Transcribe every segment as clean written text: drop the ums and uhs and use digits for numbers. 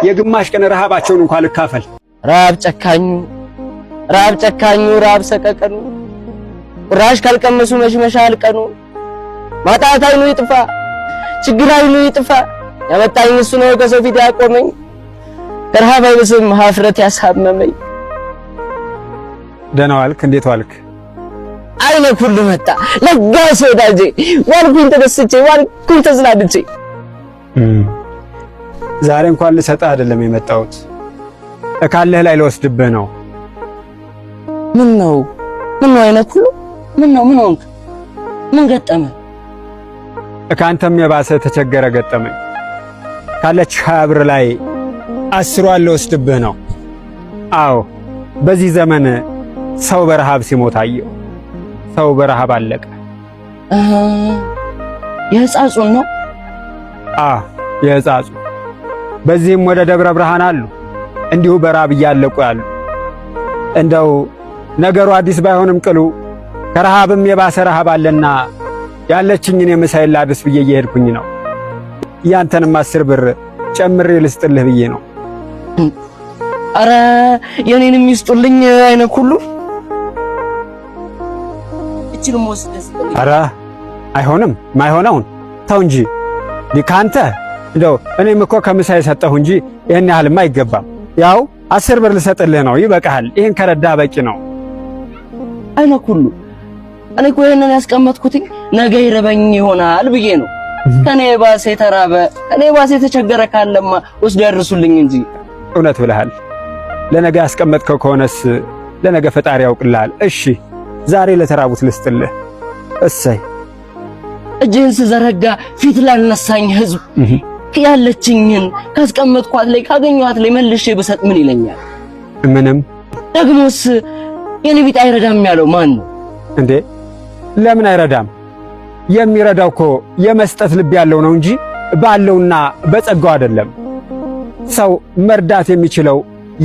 የግማሽ ቀን ረሃባቸውን እንኳን ልካፈል። ራብ ጨካኙ ራብ ሰቀቀኑ ቁራሽ ካልቀመሱ መሽመሻ አልቀኑ ማጣት አይኑ ይጥፋ ችግር አይኑ ይጥፋ ያመጣኝ እሱ ነው ከሰው ፊት ያቆመኝ ረሃብ አይብስም ሀፍረት ያሳመመኝ። ደህና ዋልክ? እንዴት ዋልክ? አይነ ኩሉ መጣ ለጋስ ወዳጄ ዋልኩኝ ተደስቼ ዋልኩኝ ተዝናድቼ። ዛሬ እንኳን ልሰጥህ አይደለም የመጣሁት እካለህ ላይ ልወስድብህ ነው። ምን ነው አይነ ኩሉ ምን ሆንክ? ምን ገጠመ? ካንተም የባሰ ተቸገረ ገጠመኝ። ካለች 20 ብር ላይ 10ዋን ልወስድብህ ነው። አዎ በዚህ ዘመን ሰው በረሃብ ሲሞት አየሁ። ሰው በረሃብ አለቀ። የሕፃጹን ነው? የሕፃጹ። በዚህም ወደ ደብረ ብርሃን አሉ እንዲሁ በረሃብ እያለቁ ያሉ። እንደው ነገሩ አዲስ ባይሆንም ቅሉ ከረሃብም የባሰ ረሃብ አለና ያለችኝን የምሳይል ላድርስ ብዬ እየሄድኩኝ ነው። ያንተንም 10 ብር ጨምሬ ልስጥልህ ብዬ ነው። አረ የኔንም ይስጡልኝ አይነ ኩሉ። እቺንም ወስደስ። አረ አይሆንም፣ ማይሆነውን ተው እንጂ ካንተ እንደው እኔም እኮ ከምሳይ ሰጠሁ እንጂ ይሄን ያህልማ አይገባም። ያው 10 ብር ልሰጥልህ ነው፣ ይበቃሃል። ይሄን ከረዳ በቂ ነው። አይነ ኩሉ እኔ እኮ ይሄንን ያስቀመጥኩት ነገ ይረበኝ ይሆናል ብዬ ነው። ከኔ ባሰ የተራበ ከኔ ባሰ የተቸገረ ካለማ ወስዶ ያርሱልኝ እንጂ። እውነት ብለሃል። ለነገ ያስቀመጥከው ከሆነስ ለነገ ፈጣሪ ያውቅልሃል። እሺ ዛሬ ለተራቡት ልስጥልህ። እሰይ እጄን ስዘረጋ ፊት ላልነሳኝ ህዝብ ያለችኝን ካስቀመጥኳት ላይ ካገኘኋት ላይ መልሼ ብሰጥ ምን ይለኛል? ምንም። ደግሞስ የኔ ቢጤ አይረዳም ያለው ማን ነው እንዴ? ለምን አይረዳም? የሚረዳው እኮ የመስጠት ልብ ያለው ነው እንጂ ባለውና በጸጋው አይደለም። ሰው መርዳት የሚችለው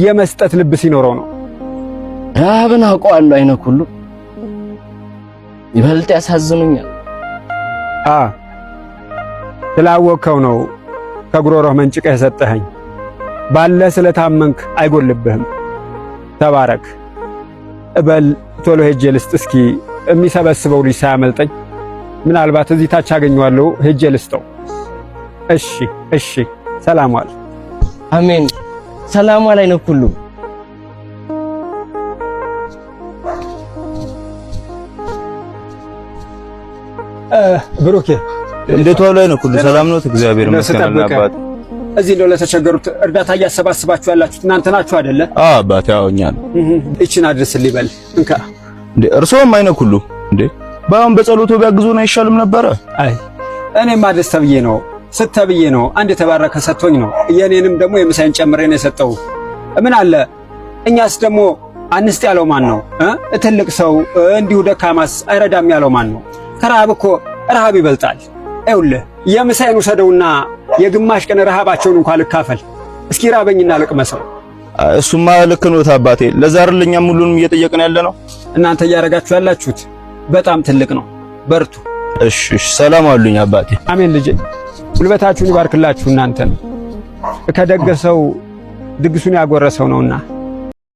የመስጠት ልብ ሲኖረው ነው። ረሃብን አውቀዋለሁ አይነ ኩሉ። ይበልጥ ያሳዝኑኛል። ስላወቅኸው ነው ከጉሮሮህ መንጭቀህ የሰጠኸኝ። ባለ ስለታመንክ አይጎልብህም። ተባረክ። እበል ቶሎ ሄጄ ልስጥ እስኪ የሚሰበስበው ልጅ ሳያመልጠኝ። ምናልባት እዚህ ታች አገኘዋለሁ፣ ሄጄ ልስጠው። እሺ ሰላም ዋል። አሜን። ሰላም ዋል አይነ ኩሉ። ብሩኬ እንዴት ዋሉ አይነ ኩሉ? ሰላም ነው? እግዚአብሔር ይመስገን አባት። እዚህ ነው ለተቸገሩት እርዳታ እያሰባስባችሁ ያላችሁት እናንተ ናችሁ አይደለ? አባት ያው እኛ ነው። እቺን አድርስልኝ በል እንካ። እንዴ እርሶም አይነ ኩሉ እንዴ ባሁን በጸሎቱ ቢያግዙን አይሻልም ነበረ? አይ እኔም ማድረስ ተብዬ ነው ስተብዬ ነው። አንድ የተባረከ ሰጥቶኝ ነው። የኔንም ደግሞ የምሳይን ጨምሬ ነው የሰጠው። ምን አለ እኛስ ደግሞ አንስት ያለው ማን ነው? ትልቅ ሰው እንዲሁ ደካማስ አይረዳም ያለው ማን ነው? ከረሃብ እኮ ረሃብ ይበልጣል። ይኸውልህ የምሳይን ውሰደውና የግማሽ ቀን ረሃባቸውን እንኳን ልካፈል። እስኪ ራበኝና ልቅመሰው። እሱማ ልክ ነው አባቴ። ለዛርልኛም ሁሉንም እየጠየቅን ያለ ነው። እናንተ እያረጋችሁ ያላችሁት በጣም ትልቅ ነው። በርቱ። እሺ ሰላም አሉኝ አባቴ። አሜን ልጄ። ጉልበታችሁን ይባርክላችሁ። እናንተን ከደገሰው ድግሱን ያጎረሰው ነውና